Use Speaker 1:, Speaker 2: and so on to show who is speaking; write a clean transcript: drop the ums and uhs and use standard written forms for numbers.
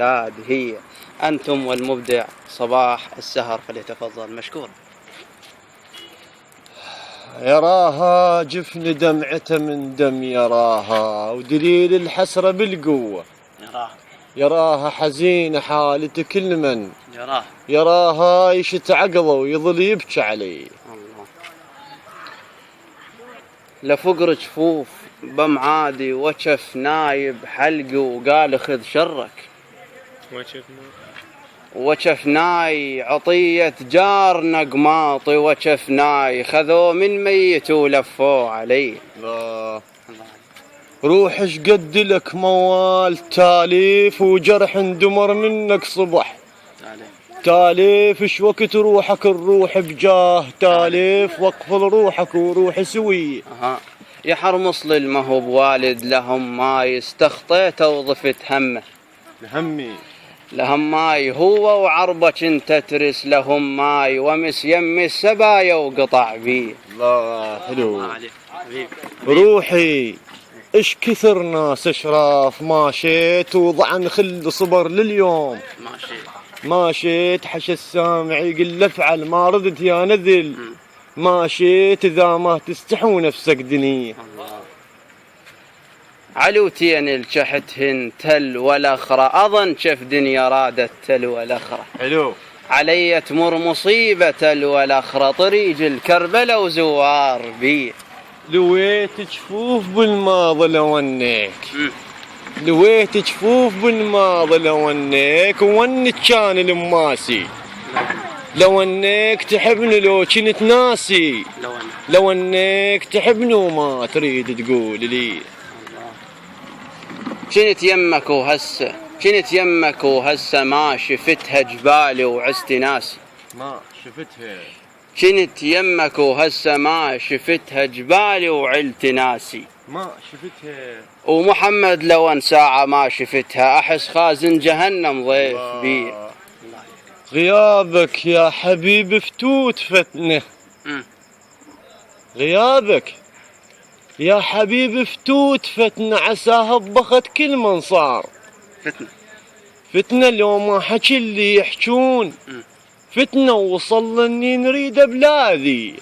Speaker 1: هي أنتم والمبدع صباح السهر، فليتفضل مشكور.
Speaker 2: يراها جفن دمعته من دم يراها، ودليل الحسرة بالقوة. يراها حزينة حالة كل من يراها يشت عقله ويظل يبكي عليه.
Speaker 1: الله. لفقر جفوف بمعادي وشف نايب حلقي وقال خذ شرك، وشفناي عطية جار نقماطي، وشفناي خذوا من ميت ولفوا علي.
Speaker 2: الله. روح اش قد لك موال تاليف وجرح اندمر منك صبح، تاليف اش وقت روحك الروح بجاه، تاليف وقفل روحك وروح سوي.
Speaker 1: يا حرمص للمهوب والد لهم ماي، استخطيته وضفت همه لهم ماي، هو وعربك انت ترس لهم ماي، ومس يم السبايا وقطع بيه.
Speaker 2: الله حلو. روحي اش كثر ناس اشراف ماشيت وضعن خل صبر لليوم، ماشيت حش السامع يقول افعل ما ردت يا نذل، ماشيت اذا ما تستحو نفسك دنيا.
Speaker 1: علوتين الشحتهن تل والاخرى، اظن شف دنيا رادت تل والاخرى.
Speaker 2: حلو.
Speaker 1: علي تمر مصيبة تل والاخرى، طريق الكربلة وزوار بيه.
Speaker 2: لويت جفوف بالماضي لو انك، لويت جفوف بالماضي لو انك، وانك كان الماسي، لو انك تحبني لو كنت ناسي، لو انك تحبني وما تريد تقول لي.
Speaker 1: كنت يمك وهسه ما شفتها جبالي وعزت ناسي،
Speaker 2: ما شفتها.
Speaker 1: كنت يمك وهسه ما شفتها جبالي وعلت ناسي،
Speaker 2: ما شفتها.
Speaker 1: ومحمد لو ان ساعة ما شفتها، احس خازن جهنم ضيف بيه.
Speaker 2: غيابك يا حبيب فتوت فتنه، غيابك يا حبيب فتوت فتنة، عساها بخت كل من صار فتنة لو ما حكي اللي يحجون، فتنة وصل اني نريد بلاذي.